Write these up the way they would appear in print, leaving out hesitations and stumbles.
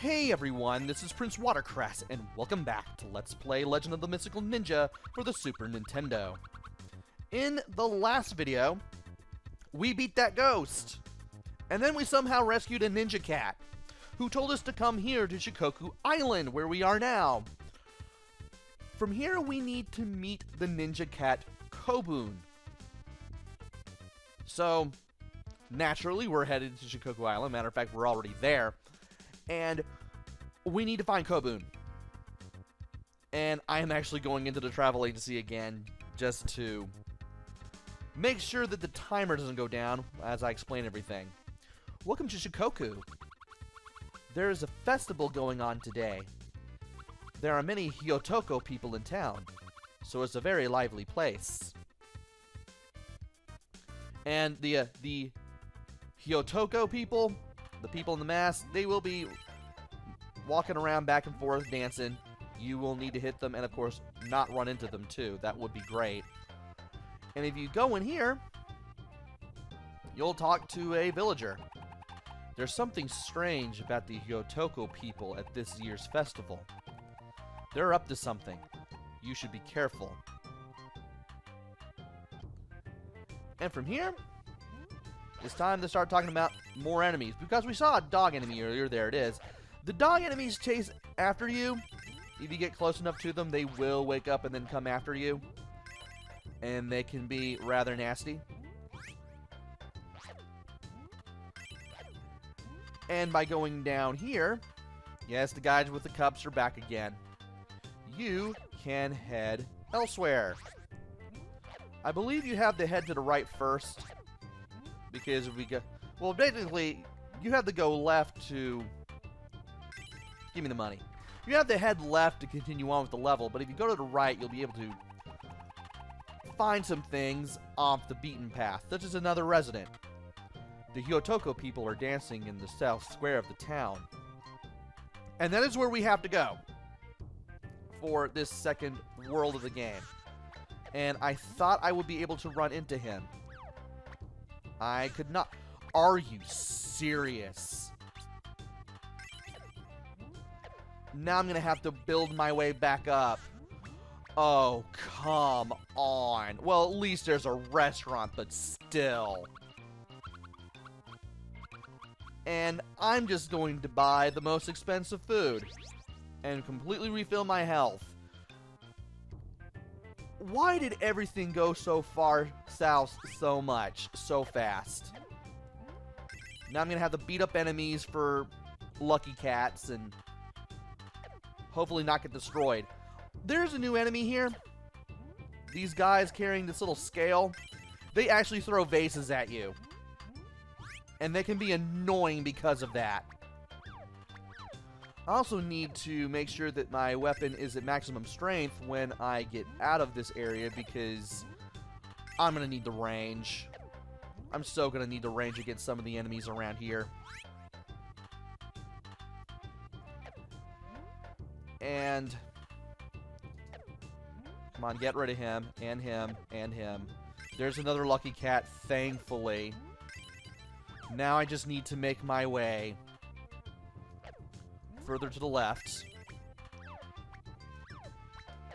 Hey everyone, this is PrinceWatercress, and welcome back to Let's Play Legend of the Mystical Ninja for the Super Nintendo. In the last video, we beat that ghost, and then we somehow rescued a ninja cat, who told us to come here to Shikoku Island, where we are now. From here, we need to meet the ninja cat Kobun. So, naturally, we're headed to Shikoku Island. Matter of fact, we're already there. And we need to find Kobun. And I am actually going into the travel agency again just to make sure that the timer doesn't go down as I explain everything. Welcome to Shikoku. There is a festival going on today. There are many Hyotoko people in town, so it's a very lively place. And the Hyotoko people, the people in the mask, they will be walking around back and forth dancing. You will need to hit them and, of course, not run into them, too. That would be great. And if you go in here, you'll talk to a villager. There's something strange about the Hyotoko people at this year's festival. They're up to something. You should be careful. And from here, it's time to start talking about more enemies, because we saw a dog enemy earlier. There it is. The dog enemies chase after you. If you get close enough to them, they will wake up and then come after you. And they can be rather nasty. And by going down here, yes, the guys with the cups are back again. You can head elsewhere. I believe you have to head to the right first. Because if we go... Well, basically, you have to go left to... Give me the money. You have to head left to continue on with the level, but if you go to the right, you'll be able to find some things off the beaten path, such as another resident. The Hyotoko people are dancing in the south square of the town. And that is where we have to go for this second world of the game. And I thought I would be able to run into him. I could not. Are you serious? Now I'm going to have to build my way back up. Oh, come on. Well, at least there's a restaurant, but still. And I'm just going to buy the most expensive food and completely refill my health. Why did everything go so far south so much, so fast? Now I'm going to have to beat up enemies for lucky cats and hopefully not get destroyed. There's a new enemy here. These guys carrying this little scale. They actually throw vases at you. And they can be annoying because of that. I also need to make sure that my weapon is at maximum strength when I get out of this area, because I'm going to need the range. I'm so going to need the range against some of the enemies around here. And come on, get rid of him, and him, and him. There's another lucky cat, thankfully. Now I just need to make my way further to the left.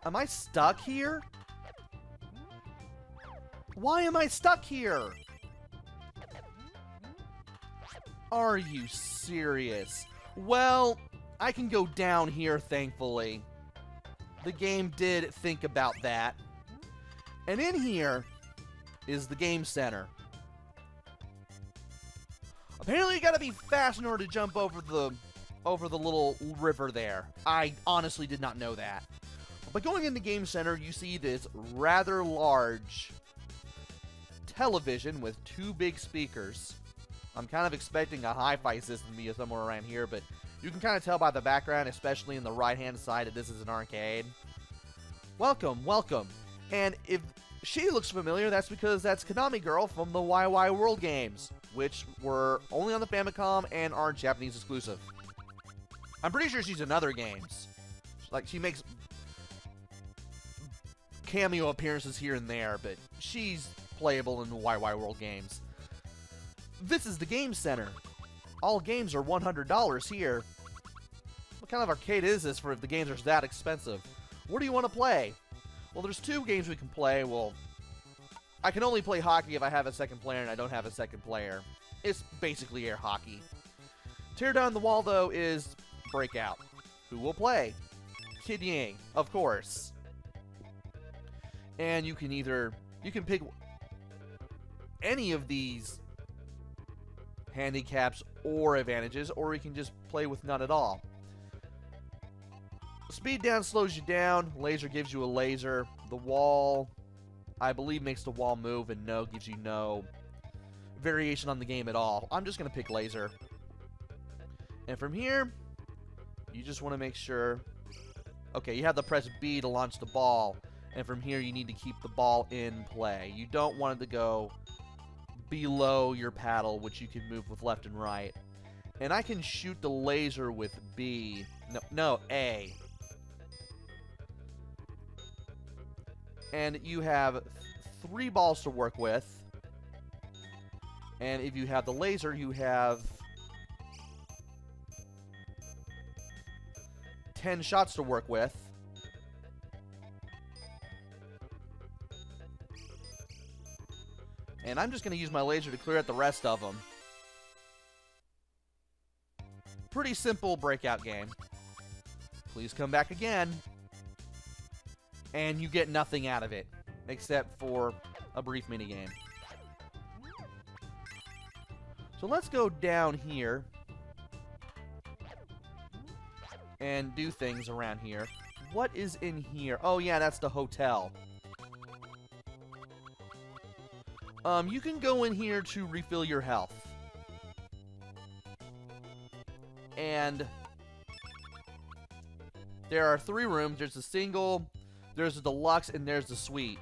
Am I stuck here? Why am I stuck here? Are you serious? Well, I can go down here, thankfully. The game did think about that. And in here is the game center. Apparently you gotta be fast in order to jump over the little river there. I honestly did not know that. But going in the game center, you see this rather large television with two big speakers. I'm kind of expecting a hi-fi system to be somewhere around here, but you can kind of tell by the background, especially in the right-hand side, that this is an arcade. Welcome, welcome. And if she looks familiar, that's because that's Konami Girl from the YY World games, which were only on the Famicom and are Japanese exclusive. I'm pretty sure she's in other games. Like, she makes cameo appearances here and there, but she's playable in the YY World games. This is the game center. All games are $100 here. kind of arcade is this for if the games are that expensive? What do you want to play? Well, there's 2 games we can play. Well, I can only play hockey if I have a second player, and I don't have a second player. It's basically air hockey. Tear Down the Wall, though, is Breakout. Who will play? Kid Ying, of course. And you can pick any of these handicaps or advantages, or you can just play with none at all. Speed down slows you down. Laser gives you a laser. The wall, I believe, makes the wall move, and no gives you no variation on the game at all. I'm just going to pick laser. And from here, you just want to make sure... Okay, you have to press B to launch the ball. And from here, you need to keep the ball in play. You don't want it to go below your paddle, which you can move with left and right. And I can shoot the laser with B. No, A. And you have 3 balls to work with. And if you have the laser, you have 10 shots to work with. And I'm just going to use my laser to clear out the rest of them. Pretty simple breakout game. Please come back again. And you get nothing out of it, except for a brief minigame. So let's go down here and do things around here. What is in here? Oh yeah, that's the hotel. You can go in here to refill your health. And there are 3 rooms. There's a single, there's a deluxe, and there's the suite.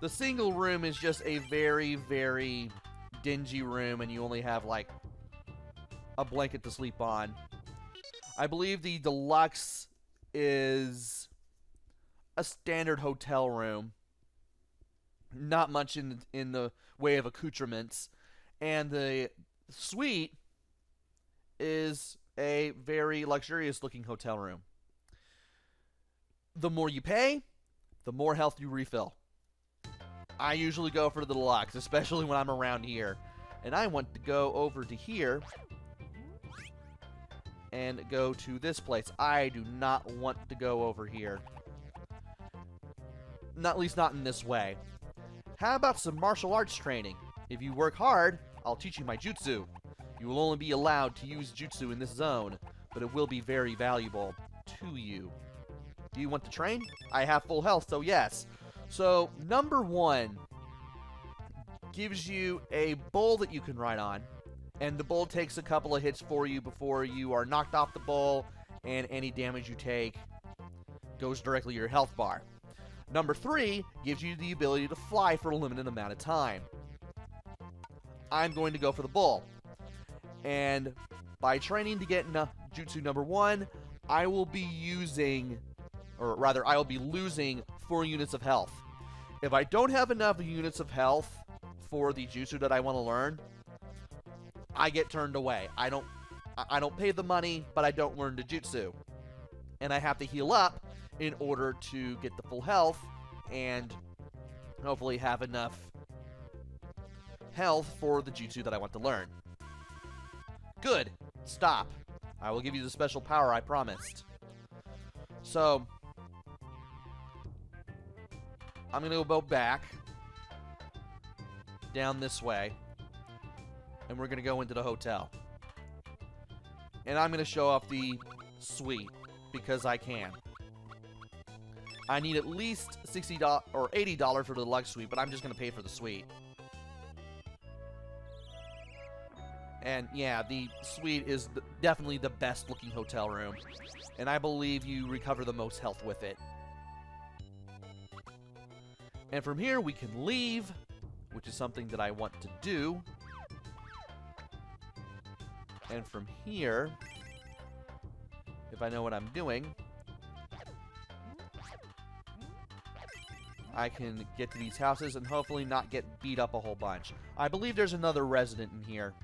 The single room is just a very, very dingy room, and you only have, like, a blanket to sleep on. I believe the deluxe is a standard hotel room. Not much in the way of accoutrements. And the suite is a very luxurious-looking hotel room. The more you pay, the more health you refill. I usually go for the deluxe, especially when I'm around here. And I want to go over to here and go to this place. I do not want to go over here. At least not in this way. How about some martial arts training? If you work hard, I'll teach you my jutsu. You will only be allowed to use jutsu in this zone, but it will be very valuable to you. Do you want to train? I have full health, so yes. So, number 1 gives you a bull that you can ride on. And the bull takes a couple of hits for you before you are knocked off the bull, and any damage you take goes directly to your health bar. Number 3 gives you the ability to fly for a limited amount of time. I'm going to go for the bull. And by training to get jutsu number 1, I will be using, or rather, I will be losing 4 units of health. If I don't have enough units of health for the jutsu that I want to learn, I get turned away. I don't pay the money, but I don't learn the jutsu. And I have to heal up in order to get the full health and hopefully have enough health for the jutsu that I want to learn. Good. Stop. I will give you the special power I promised. So, I'm going to go back down this way, and we're going to go into the hotel. And I'm going to show off the suite, because I can. I need at least $60 or $80 for the deluxe suite, but I'm just going to pay for the suite. And yeah, the suite is definitely the best looking hotel room. And I believe you recover the most health with it. And from here we can leave, which is something that I want to do. And from here, if I know what I'm doing, I can get to these houses and hopefully not get beat up a whole bunch. I believe there's another resident in here.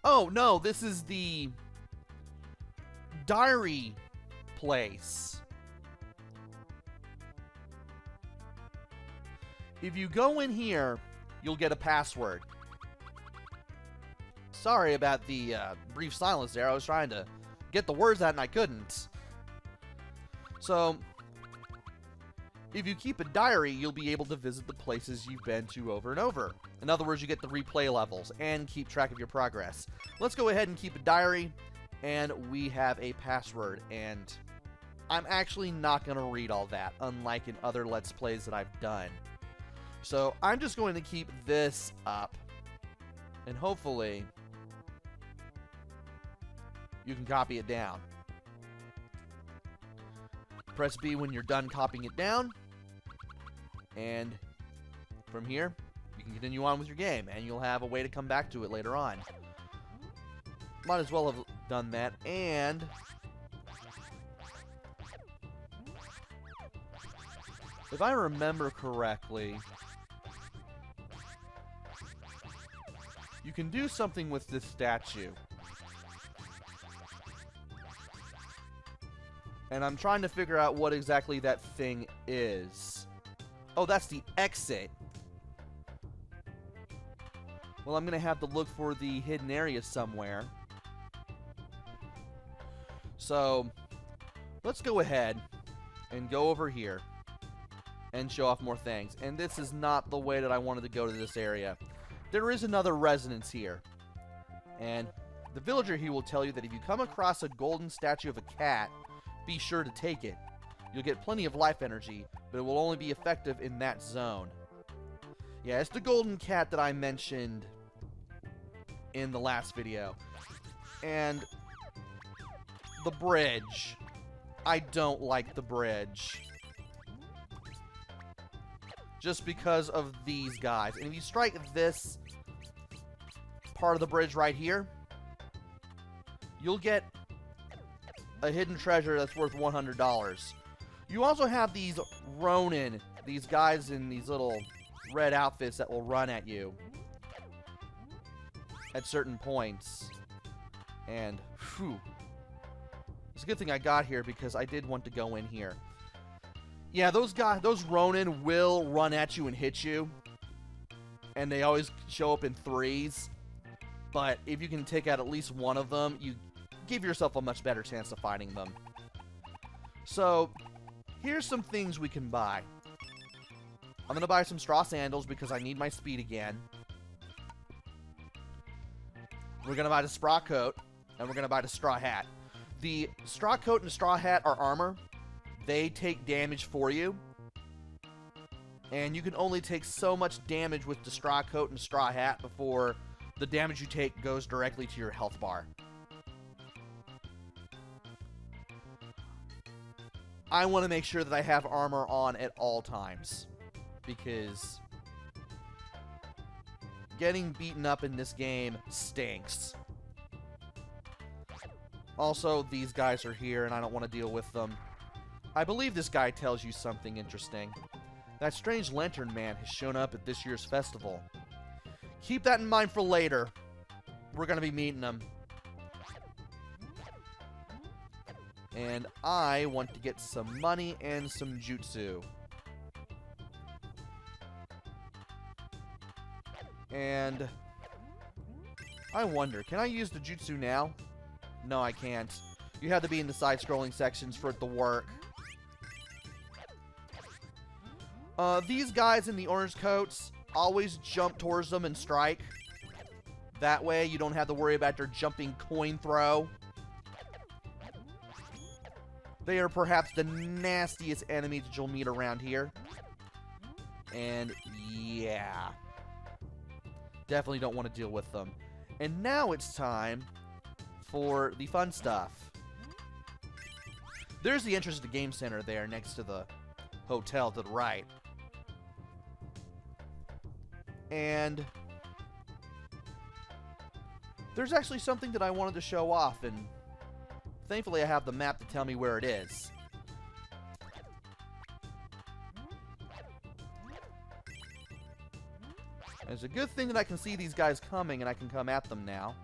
Oh, no, this is the diary place. If you go in here, you'll get a password. Sorry about the brief silence there. I was trying to get the words out and I couldn't. So, if you keep a diary, you'll be able to visit the places you've been to over and over. In other words, you get to replay levels and keep track of your progress. Let's go ahead and keep a diary, and we have a password, and I'm actually not going to read all that, unlike in other Let's Plays that I've done. So I'm just going to keep this up, and hopefully you can copy it down. Press B when you're done copying it down, and from here you can continue on with your game, and you'll have a way to come back to it later on. Might as well have done that. And if I remember correctly, you can do something with this statue. And I'm trying to figure out what exactly that thing is. Oh, that's the exit. Well, I'm going to have to look for the hidden area somewhere. So, let's go ahead and go over here and show off more things. And this is not the way that I wanted to go to this area. There is another residence here. And the villager here will tell you that if you come across a golden statue of a cat, be sure to take it. You'll get plenty of life energy, but it will only be effective in that zone. Yeah, it's the golden cat that I mentioned in the last video. And the bridge. I don't like the bridge. Just because of these guys. And if you strike this part of the bridge right here, you'll get a hidden treasure that's worth $100. You also have these Ronin, these guys in these little red outfits that will run at you at certain points. And, whew. It's a good thing I got here because I did want to go in here. Yeah, those Ronin will run at you and hit you. And they always show up in threes. But if you can take out at least one of them, you give yourself a much better chance of fighting them. So, here's some things we can buy. I'm going to buy some straw sandals because I need my speed again. We're going to buy the straw coat, and we're going to buy the straw hat. The straw coat and straw hat are armor. They take damage for you. And you can only take so much damage with the straw coat and straw hat before the damage you take goes directly to your health bar. I want to make sure that I have armor on at all times, because getting beaten up in this game stinks. Also, these guys are here and I don't want to deal with them. I believe this guy tells you something interesting. That strange lantern man has shown up at this year's festival. Keep that in mind for later. We're going to be meeting him. And I want to get some money and some jutsu. And I wonder, can I use the jutsu now? No, I can't. You have to be in the side-scrolling sections for it to work. These guys in the orange coats, always jump towards them and strike. That way you don't have to worry about their jumping coin throw. They are perhaps the nastiest enemies that you'll meet around here. And yeah, definitely don't want to deal with them. And now it's time for the fun stuff. There's the entrance to the game center there next to the hotel to the right. And there's actually something that I wanted to show off, and thankfully I have the map to tell me where it is. And it's a good thing that I can see these guys coming and I can come at them now.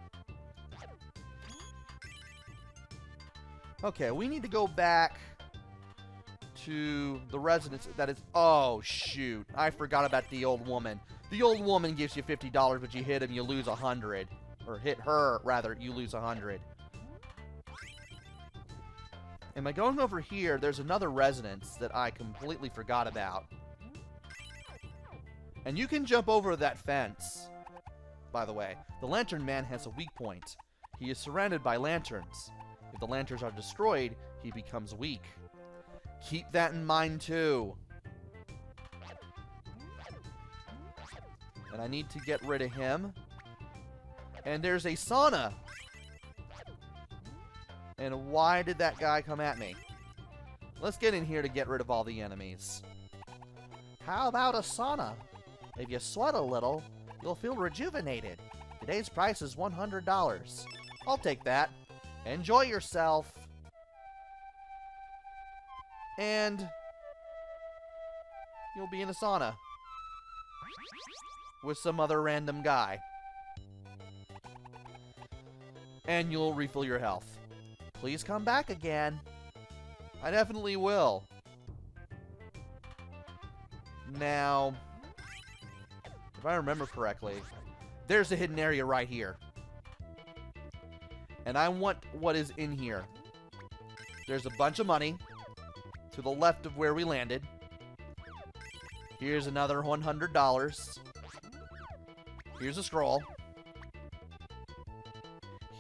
Okay, we need to go back to the residence that is... Oh, shoot. I forgot about the old woman. The old woman gives you $50, but you hit him, you lose 100. Or hit her, rather, you lose 100. And by going over here, there's another residence that I completely forgot about. And you can jump over that fence, by the way. The Lantern Man has a weak point. He is surrounded by lanterns. If the lanterns are destroyed, he becomes weak. Keep that in mind, too. And I need to get rid of him. And there's a sauna. And why did that guy come at me? Let's get in here to get rid of all the enemies. How about a sauna? If you sweat a little, you'll feel rejuvenated. Today's price is $100. I'll take that. Enjoy yourself. And you'll be in a sauna with some other random guy. And you'll refill your health. Please come back again. I definitely will. Now, if I remember correctly, there's a hidden area right here. And I want what is in here. There's a bunch of money to the left of where we landed. Here's another $100. Here's a scroll.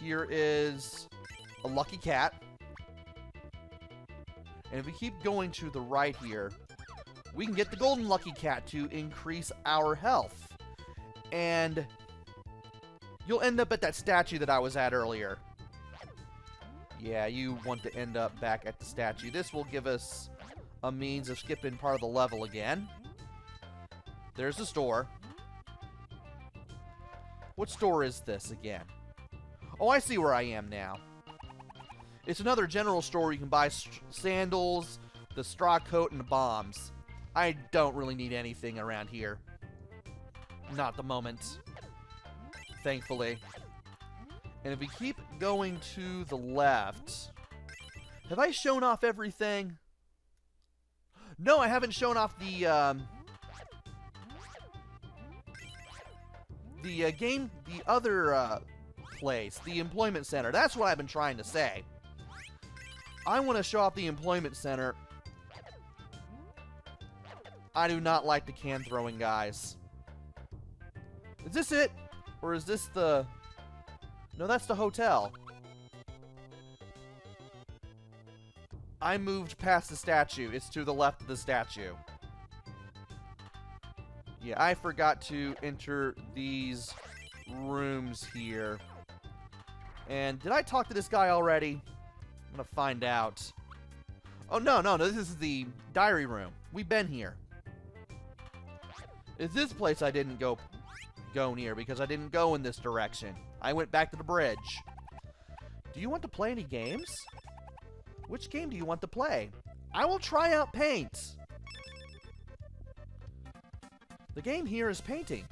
Here is a lucky cat. And if we keep going to the right here, we can get the golden lucky cat to increase our health. And you'll end up at that statue that I was at earlier. Yeah, you want to end up back at the statue. This will give us a means of skipping part of the level again. There's the store. What store is this again? Oh, I see where I am now. It's another general store where you can buy sandals, the straw coat, and the bombs. I don't really need anything around here. Not at the moment. Thankfully. And if we keep going to the left... Have I shown off everything? No, I haven't shown off the other place, the employment center. That's what I've been trying to say. I want to show off the employment center. I do not like the can throwing guys. Is this it? Or is this the... No, that's the hotel. I moved past the statue. It's to the left of the statue. Yeah, I forgot to enter these rooms here. And did I talk to this guy already? I'm gonna find out. Oh, no, this is the diary room. We've been here. It's this place I didn't go near because I didn't go in this direction. I went back to the bridge. Do you want to play any games? Which game do you want to play? I will try out paint. The game here is painting.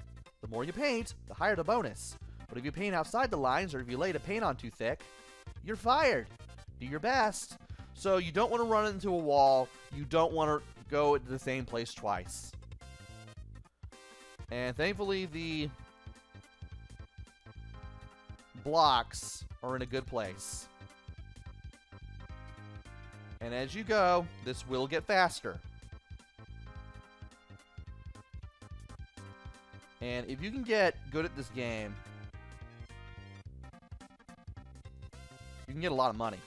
The more you paint, the higher the bonus. But if you paint outside the lines or if you lay the paint on too thick, you're fired. Do your best. So you don't want to run into a wall. You don't want to go to the same place twice. And thankfully the blocks are in a good place. And as you go, this will get faster. And if you can get good at this game, you can get a lot of money.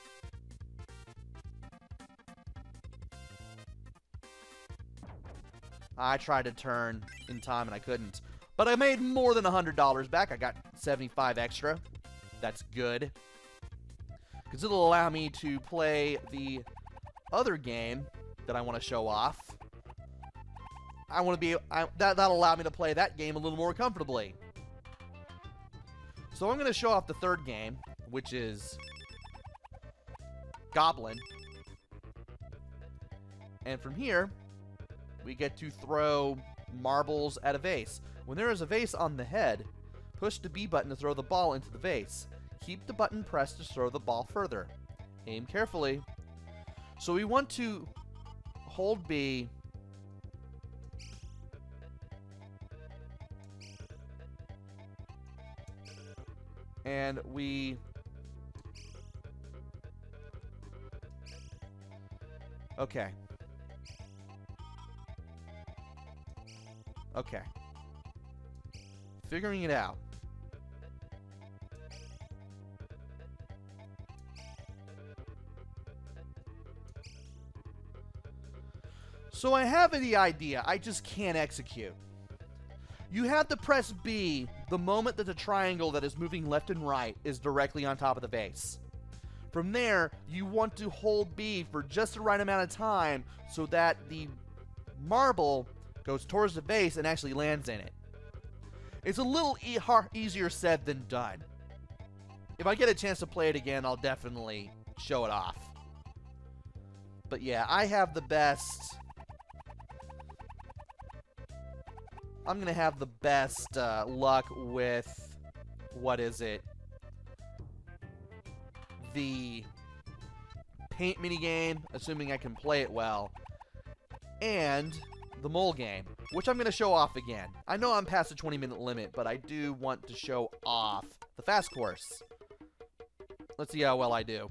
I tried to turn in time and I couldn't. But I made more than $100 back. I got 75 extra. That's good. Because it'll allow me to play the other game that I want to show off. I want to be... that'll allow me to play that game a little more comfortably. So I'm going to show off the third game, which is Goblin. And from here, we get to throw marbles at a vase. When there is a vase on the head, push the B button to throw the ball into the vase. Keep the button pressed to throw the ball further. Aim carefully. So we want to hold B. And we... Okay. Okay. Figuring it out. So I have the idea, I just can't execute. You have to press B the moment that the triangle that is moving left and right is directly on top of the base. From there, you want to hold B for just the right amount of time so that the marble goes towards the base and actually lands in it. It's a little easier said than done. If I get a chance to play it again, I'll definitely show it off. But yeah, I have the best... I'm going to have the best luck with... What is it? The paint minigame, assuming I can play it well. And the mole game, which I'm going to show off again. I know I'm past the 20-minute limit, but I do want to show off the fast course. Let's see how well I do.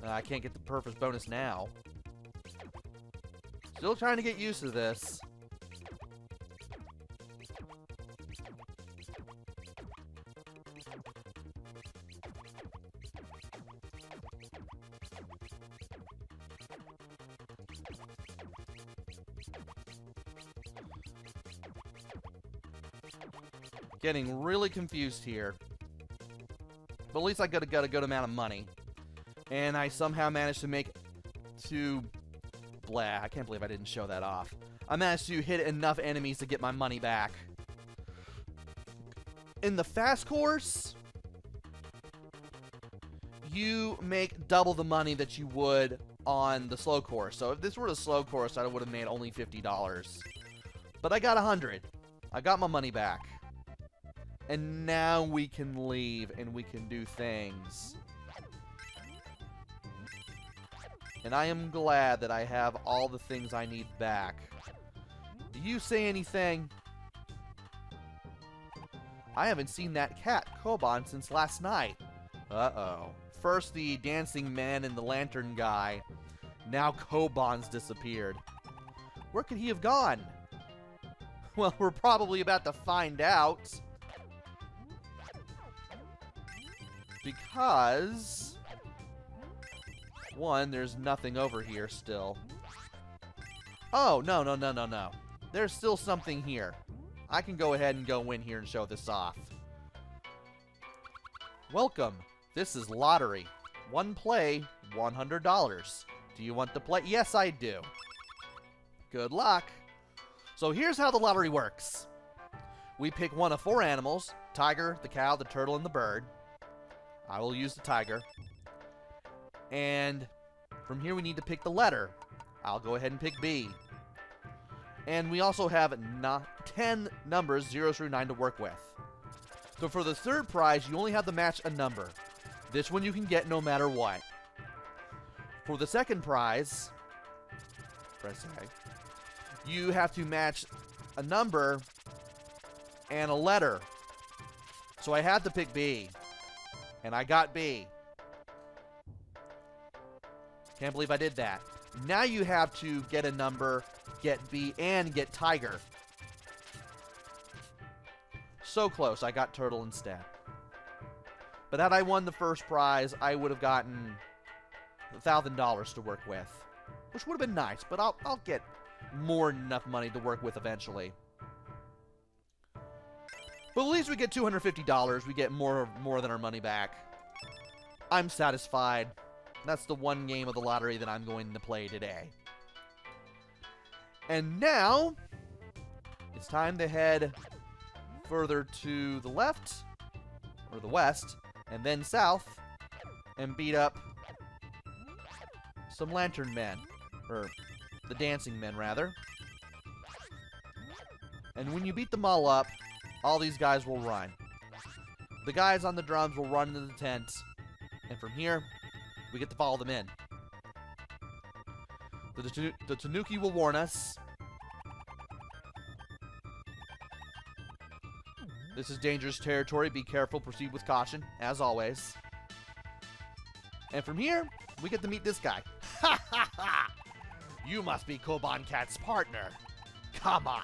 I can't get the perfect bonus now. Still trying to get used to this. Getting really confused here. But at least I got a good amount of money. And I somehow managed to make blah, I can't believe I didn't show that off. I managed to hit enough enemies to get my money back. In the fast course, you make double the money that you would on the slow course. So if this were the slow course, I would have made only $50. But I got 100. I got my money back. And now we can leave and we can do things. And I am glad that I have all the things I need back. Do you say anything? I haven't seen that cat, Kobun, since last night. Uh-oh. First the dancing man and the lantern guy. Now Kobun's disappeared. Where could he have gone? Well, we're probably about to find out. Because... one, there's nothing over here still. Oh, no. There's still something here. I can go ahead and go in here and show this off. Welcome. This is lottery. One play, $100. Do you want to play? Yes, I do. Good luck. So here's how the lottery works. We pick one of 4 animals. Tiger, the cow, the turtle, and the bird. I will use the tiger. And from here we need to pick the letter. I'll go ahead and pick B. And we also have 10 numbers, 0 through 9, to work with. So for the third prize, you only have to match a number. This one you can get no matter what. For the second prize, press A, you have to match a number and a letter. So I had to pick B. And I got B. Can't believe I did that. Now you have to get a number, get B, and get tiger. So close. I got turtle instead. But had I won the first prize, I would have gotten $1,000 to work with. Which would have been nice, but I'll get more than enough money to work with eventually. But at least we get $250. We get more than our money back. I'm satisfied. That's the one game of the lottery that I'm going to play today. And now, it's time to head further to the left, or the west, and then south, and beat up some lantern men. Or, the dancing men, rather. And when you beat them all up, all these guys will run. The guys on the drums will run into the tent, and from here, we get to follow them in. The Tanuki will warn us. This is dangerous territory. Be careful. Proceed with caution, as always. And from here, we get to meet this guy. Ha ha ha! You must be Kobun Cat's partner. Come on.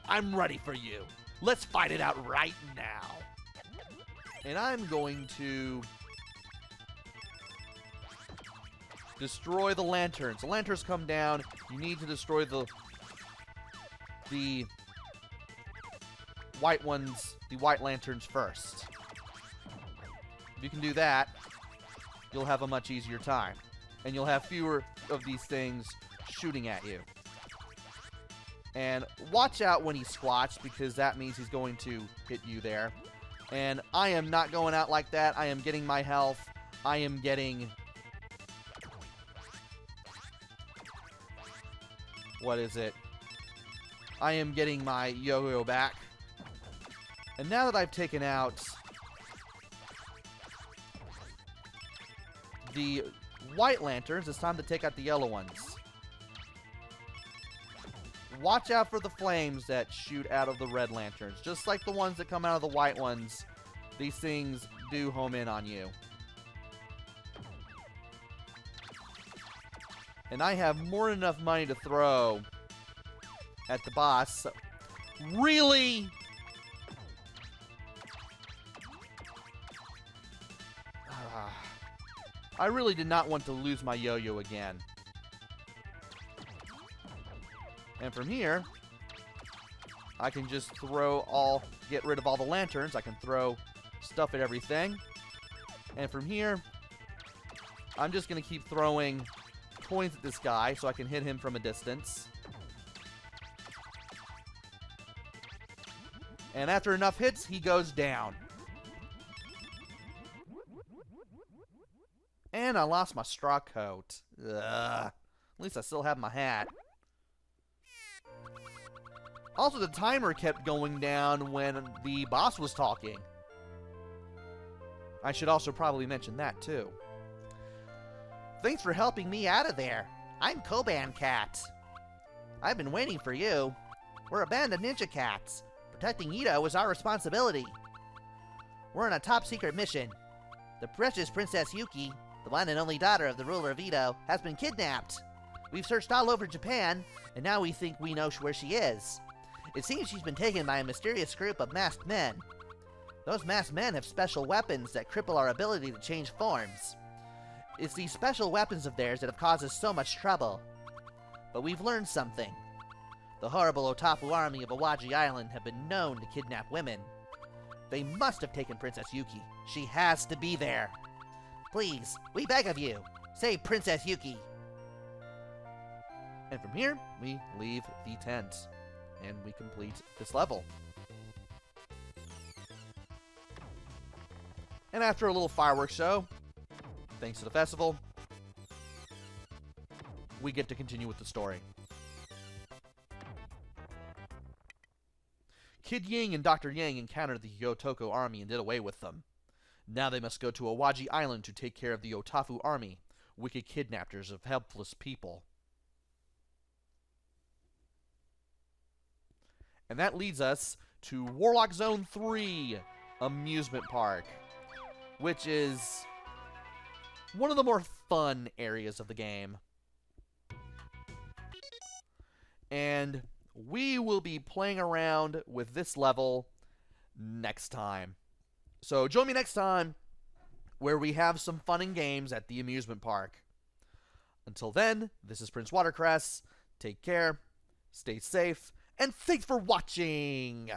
I'm ready for you. Let's fight it out right now. And I'm going to destroy the lanterns. The lanterns come down. You need to destroy the white ones, the white lanterns first. If you can do that, you'll have a much easier time. And you'll have fewer of these things shooting at you. And watch out when he squats, because that means he's going to hit you there. And I am not going out like that. I am getting my health. I am getting... What is it? I am getting my yo-yo back. And now that I've taken out the white lanterns, it's time to take out the yellow ones. Watch out for the flames that shoot out of the red lanterns. Just like the ones that come out of the white ones, these things do home in on you. And I have more than enough money to throw at the boss. So really? I really did not want to lose my yo-yo again. And from here, I can just get rid of all the lanterns. I can throw stuff at everything. And from here, I'm just going to keep throwing coins at this guy so I can hit him from a distance. And after enough hits, he goes down. And I lost my straw coat. Ugh. At least I still have my hat. Also, the timer kept going down when the boss was talking. I should also probably mention that, too. Thanks for helping me out of there. I'm Kobun Cat. I've been waiting for you. We're a band of ninja cats. Protecting Ito is our responsibility. We're on a top-secret mission. The precious Princess Yuki, the one and only daughter of the ruler of Ito, has been kidnapped. We've searched all over Japan, and now we think we know where she is. It seems she's been taken by a mysterious group of masked men. Those masked men have special weapons that cripple our ability to change forms. It's these special weapons of theirs that have caused us so much trouble. But we've learned something. The horrible Otafu army of Awaji Island have been known to kidnap women. They must have taken Princess Yuki. She has to be there. Please, we beg of you, save Princess Yuki. And from here, we leave the tent. And we complete this level. And after a little fireworks show, thanks to the festival, we get to continue with the story. Kid Ying and Dr. Yang encountered the Yotoko army and did away with them. Now they must go to Awaji Island to take care of the Otafu army, wicked kidnappers of helpless people. And that leads us to Warlock Zone 3 Amusement Park, which is one of the more fun areas of the game. And we will be playing around with this level next time. So join me next time where we have some fun and games at the amusement park. Until then, this is PrinceWatercress. Take care, stay safe, and thanks for watching!